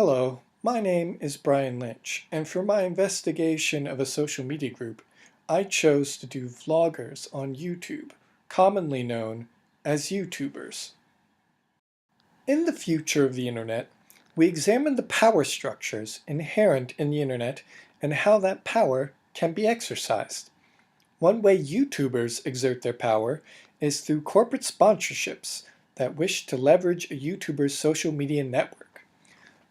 Hello, my name is Brian Lynch, and for my investigation of a social media group, I chose to do vloggers on YouTube, commonly known as YouTubers. In the future of the internet, we examine the power structures inherent in the internet and how that power can be exercised. One way YouTubers exert their power is through corporate sponsorships that wish to leverage a YouTuber's social media network.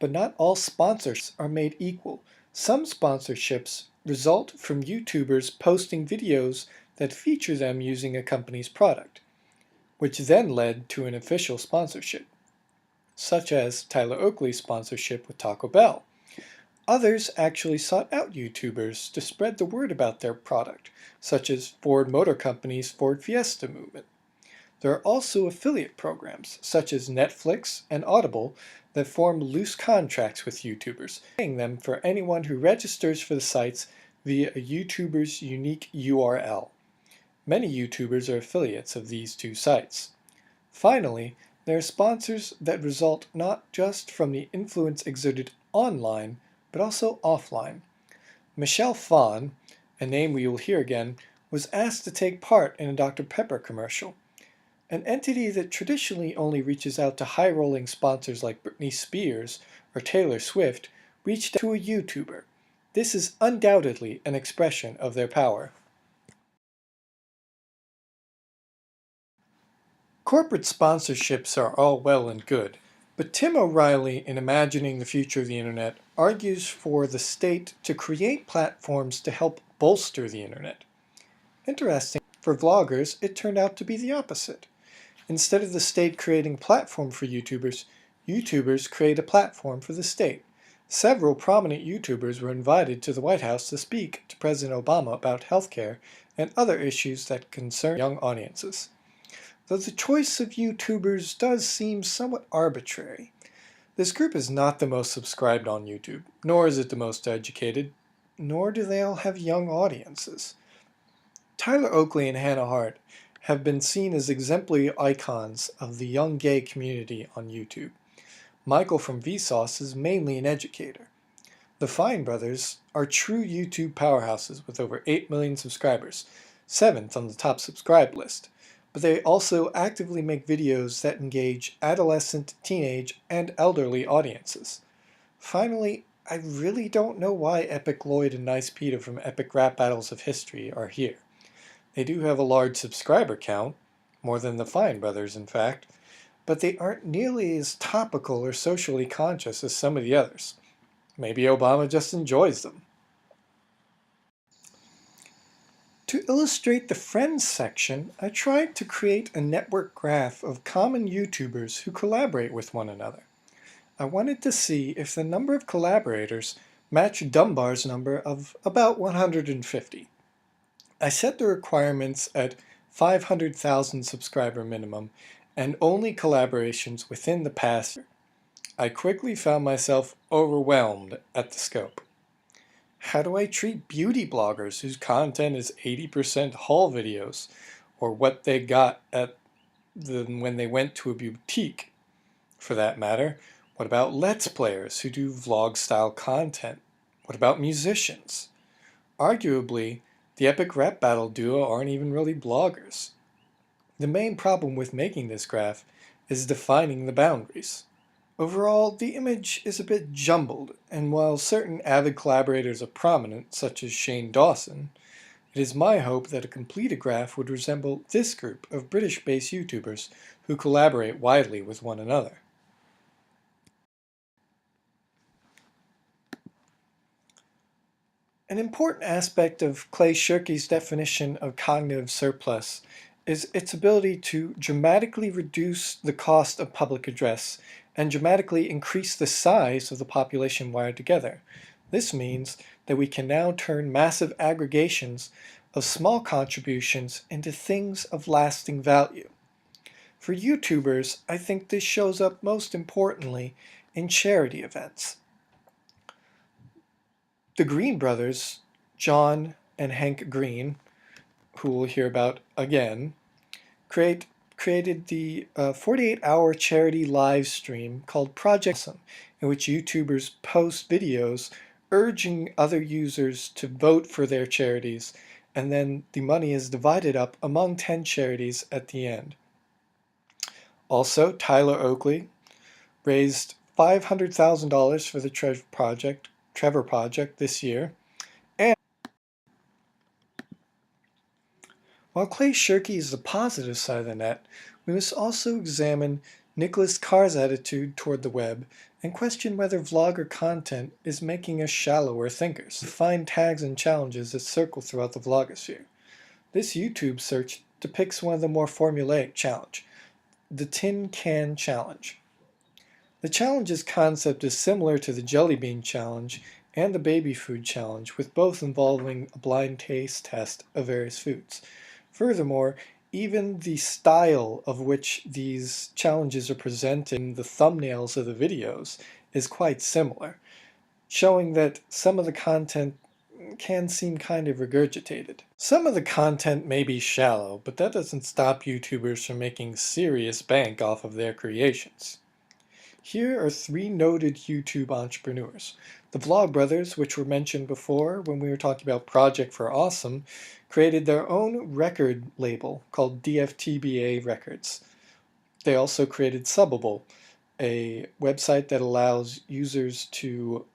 But not all sponsors are made equal. Some sponsorships result from YouTubers posting videos that feature them using a company's product, which then led to an official sponsorship, such as Tyler Oakley's sponsorship with Taco Bell. Others actually sought out YouTubers to spread the word about their product, such as Ford Motor Company's Ford Fiesta movement. There are also affiliate programs, such as Netflix and Audible, that form loose contracts with YouTubers, paying them for anyone who registers for the sites via a YouTuber's unique URL. Many YouTubers are affiliates of these two sites. Finally, there are sponsors that result not just from the influence exerted online, but also offline. Michelle Phan, a name we will hear again, was asked to take part in a Dr. Pepper commercial. An entity that traditionally only reaches out to high-rolling sponsors like Britney Spears or Taylor Swift reached out to a YouTuber. This is undoubtedly an expression of their power. Corporate sponsorships are all well and good, but Tim O'Reilly in Imagining the Future of the Internet argues for the state to create platforms to help bolster the internet. Interesting, for vloggers, it turned out to be the opposite. Instead of the state creating a platform for YouTubers, YouTubers create a platform for the state. Several prominent YouTubers were invited to the White House to speak to President Obama about healthcare and other issues that concern young audiences. Though the choice of YouTubers does seem somewhat arbitrary. This group is not the most subscribed on YouTube, nor is it the most educated, nor do they all have young audiences. Tyler Oakley and Hannah Hart have been seen as exemplary icons of the young gay community on YouTube. Michael from Vsauce is mainly an educator. The Fine brothers are true YouTube powerhouses with over 8 million subscribers, 7th on the top subscribe list, but they also actively make videos that engage adolescent, teenage, and elderly audiences. Finally, I really don't know why Epic Lloyd and Nice Peter from Epic Rap Battles of History are here. They do have a large subscriber count, more than the Fine brothers in fact, but they aren't nearly as topical or socially conscious as some of the others. Maybe Obama just enjoys them. To illustrate the Friends section, I tried to create a network graph of common YouTubers who collaborate with one another. I wanted to see if the number of collaborators matched Dunbar's number of about 150. I set the requirements at 500,000 subscriber minimum and only collaborations within the past year. I quickly found myself overwhelmed at the scope. How do I treat beauty bloggers whose content is 80% haul videos, or what they got at when they went to a boutique? For that matter, what about Let's Players who do vlog-style content? What about musicians? Arguably, the Epic Rap Battle duo aren't even really bloggers. The main problem with making this graph is defining the boundaries. Overall, the image is a bit jumbled, and while certain avid collaborators are prominent, such as Shane Dawson, it is my hope that a completed graph would resemble this group of British-based YouTubers who collaborate widely with one another. An important aspect of Clay Shirky's definition of cognitive surplus is its ability to dramatically reduce the cost of public address and dramatically increase the size of the population wired together. This means that we can now turn massive aggregations of small contributions into things of lasting value. For YouTubers, I think this shows up most importantly in charity events. The Green brothers, John and Hank Green, who we'll hear about again, create created the 48-hour charity live stream called Project Awesome, in which YouTubers post videos urging other users to vote for their charities, and then the money is divided up among 10 charities at the end. Also, Tyler Oakley raised $500,000 for the Trevor Project this year. And while Clay Shirky is the positive side of the net, we must also examine Nicholas Carr's attitude toward the web and question whether vlogger content is making us shallower thinkers. Find tags and challenges that circle throughout the vlogosphere. This YouTube search depicts one of the more formulaic challenge, the Tin Can Challenge. The challenge's concept is similar to the Jelly Bean Challenge and the Baby Food Challenge, with both involving a blind taste test of various foods. Furthermore, even the style of which these challenges are presented in the thumbnails of the videos is quite similar, showing that some of the content can seem kind of regurgitated. Some of the content may be shallow, but that doesn't stop YouTubers from making serious bank off of their creations. Here are 3 noted YouTube entrepreneurs. The Vlogbrothers, which were mentioned before when we were talking about Project for Awesome, created their own record label called DFTBA Records. They also created Subbable, a website that allows users to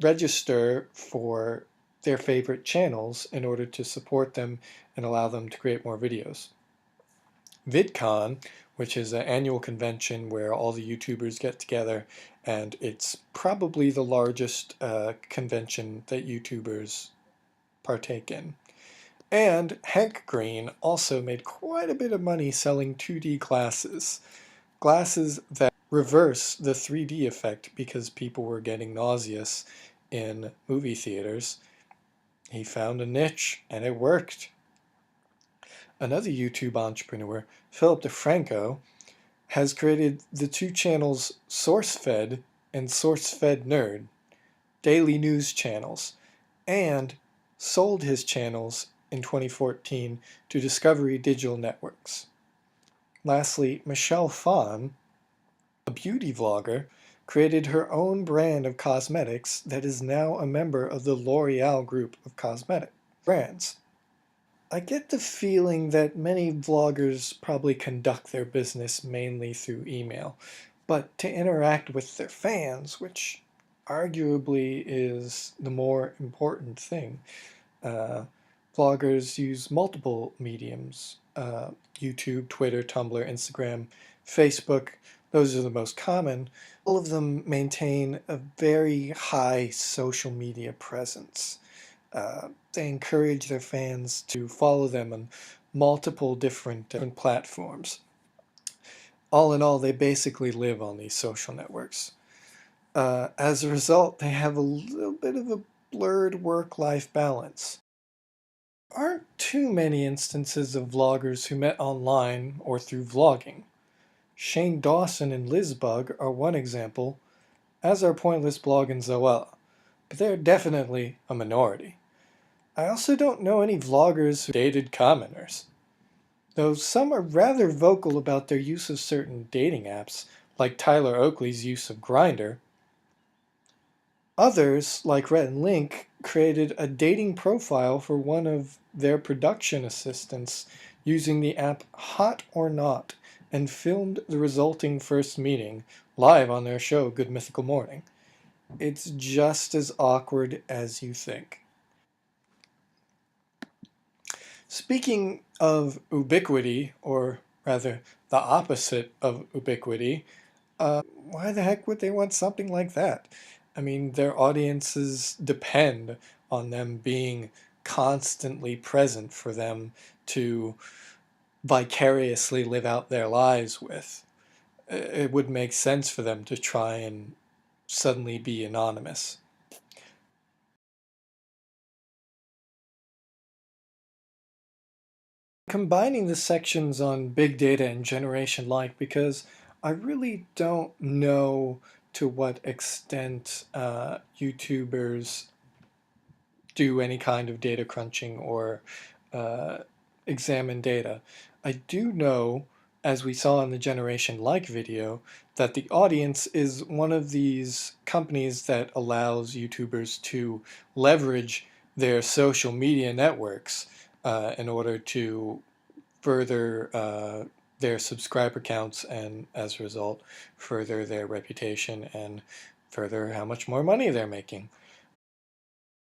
register for their favorite channels in order to support them and allow them to create more videos. VidCon, which is an annual convention where all the YouTubers get together, and it's probably the largest convention that YouTubers partake in. And Hank Green also made quite a bit of money selling 2D glasses. Glasses that reverse the 3D effect because people were getting nauseous in movie theaters. He found a niche, and it worked. Another YouTube entrepreneur, Philip DeFranco, has created the 2 channels SourceFed and SourceFed Nerd, daily news channels, and sold his channels in 2014 to Discovery Digital Networks. Lastly, Michelle Phan, a beauty vlogger, created her own brand of cosmetics that is now a member of the L'Oreal group of cosmetic brands. I get the feeling that many vloggers probably conduct their business mainly through email, but to interact with their fans, which arguably is the more important thing, vloggers use multiple mediums, YouTube, Twitter, Tumblr, Instagram, Facebook. Those are the most common. All of them maintain a very high social media presence. They encourage their fans to follow them on multiple different platforms. All in all, they basically live on these social networks. As a result, they have a little bit of a blurred work-life balance. There aren't too many instances of vloggers who met online or through vlogging. Shane Dawson and Lizbug are one example, as are Pointless Blog and Zoella, but they're definitely a minority. I also don't know any vloggers who dated commenters, though some are rather vocal about their use of certain dating apps, like Tyler Oakley's use of Grindr. Others, like Rhett and Link, created a dating profile for one of their production assistants using the app Hot or Not and filmed the resulting first meeting live on their show Good Mythical Morning. It's just as awkward as you think. Speaking of ubiquity, or rather the opposite of ubiquity, why the heck would they want something like that? I mean, their audiences depend on them being constantly present for them to vicariously live out their lives with. It would make sense for them to try and suddenly be anonymous. Combining the sections on big data and generation like, because I really don't know to what extent YouTubers do any kind of data crunching or uh, examine data. I do know as we saw in the Generation Like video, that the audience is one of these companies that allows YouTubers to leverage their social media networks in order to further their subscriber counts and, as a result, further their reputation and further how much more money they're making.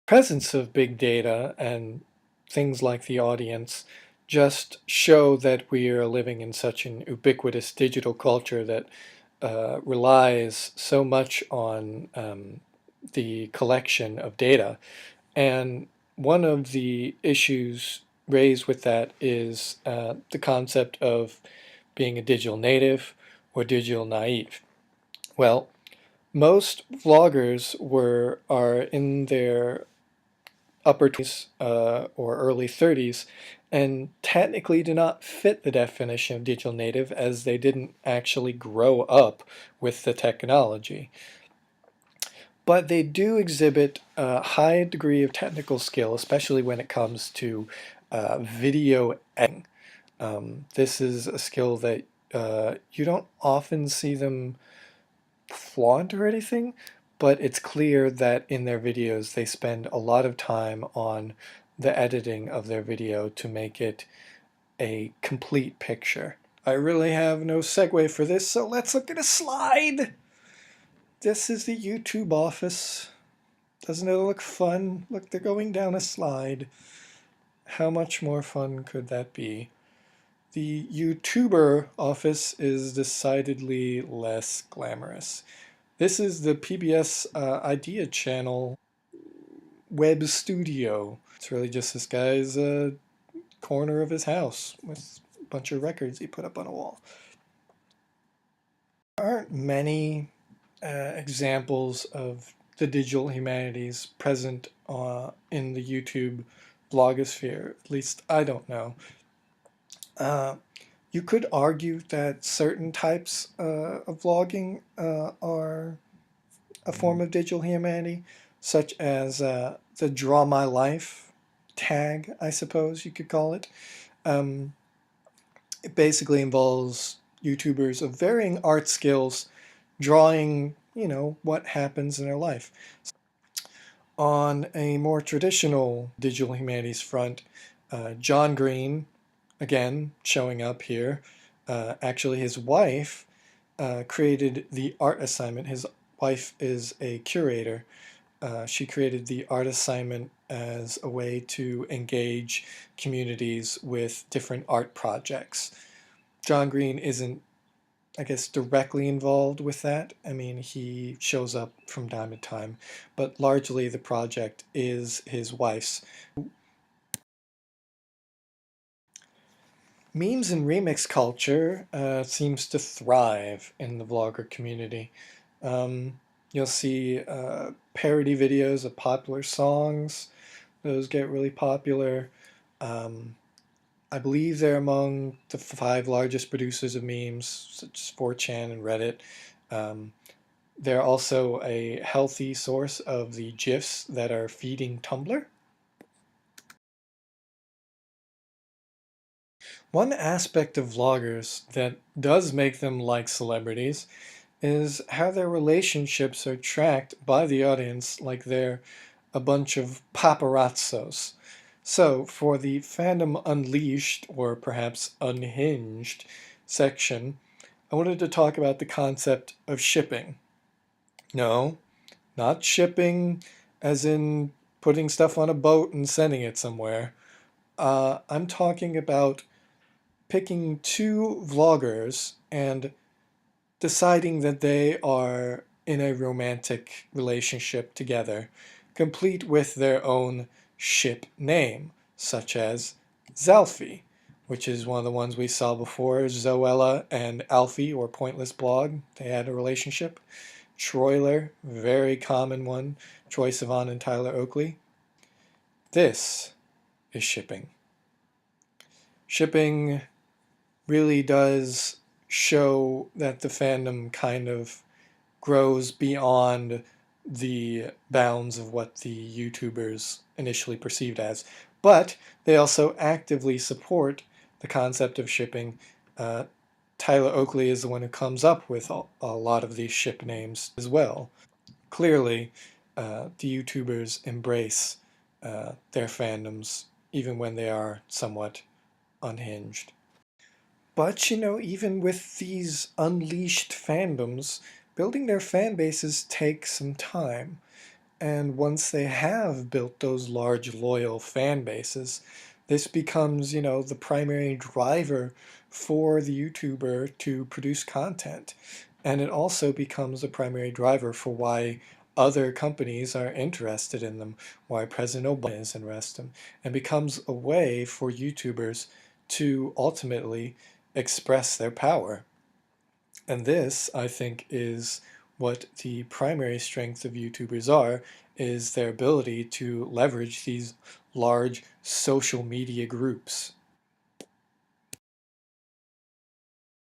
Presence of big data and things like the audience just show that we are living in such an ubiquitous digital culture that relies so much on the collection of data. And one of the issues raised with that is the concept of being a digital native or digital naive. Well, most vloggers are in their upper 20s or early 30s and technically do not fit the definition of digital native as they didn't actually grow up with the technology. But they do exhibit a high degree of technical skill, especially when it comes to video editing. This is a skill that you don't often see them flaunt or anything, but it's clear that in their videos they spend a lot of time on the editing of their video to make it a complete picture. I really have no segue for this, so let's look at a slide. This is the YouTube office. Doesn't it look fun? Look, they're going down a slide. How much more fun could that be? The YouTuber office is decidedly less glamorous. This is the PBS Idea Channel web studio. It's really just this guy's corner of his house with a bunch of records he put up on a wall. There aren't many examples of the digital humanities present in the YouTube blogosphere. At least I don't know. You could argue that certain types of vlogging are a form of digital humanity, such as the Draw My Life tag, I suppose you could call it. It basically involves YouTubers of varying art skills drawing, what happens in their life. On a more traditional digital humanities front, John Green, again, showing up here, actually his wife created the art assignment. His wife is a curator. She created the art assignment as a way to engage communities with different art projects. John Green isn't, I guess, directly involved with that. I mean, he shows up from time to time, but largely the project is his wife's. Memes and remix culture seems to thrive in the vlogger community. You'll see parody videos of popular songs. Those get really popular. I believe they're among the 5 largest producers of memes, such as 4chan and Reddit. They're also a healthy source of the GIFs that are feeding Tumblr. One aspect of vloggers that does make them like celebrities is how their relationships are tracked by the audience like they're a bunch of paparazzos. So, for the Fandom Unleashed, or perhaps Unhinged section, I wanted to talk about the concept of shipping. No, not shipping as in putting stuff on a boat and sending it somewhere. I'm talking about picking 2 vloggers and deciding that they are in a romantic relationship together, complete with their own ship name, such as Zalfie, which is one of the ones we saw before, Zoella and Alfie, or Pointless Blog. They had a relationship. Troiler, very common one, Troye Sivan and Tyler Oakley. This is shipping. Shipping really does show that the fandom kind of grows beyond the bounds of what the YouTubers initially perceived as. But they also actively support the concept of shipping Tyler Oakley is the one who comes up with a lot of these ship names as well. Clearly, the YouTubers embrace their fandoms even when they are somewhat unhinged. But, even with these unleashed fandoms, building their fan bases takes some time. And once they have built those large, loyal fan bases, this becomes, the primary driver for the YouTuber to produce content. And it also becomes a primary driver for why other companies are interested in them, why President Obama is interested in them, and becomes a way for YouTubers to ultimately express their power. And this, I think, is what the primary strength of YouTubers are, is their ability to leverage these large social media groups.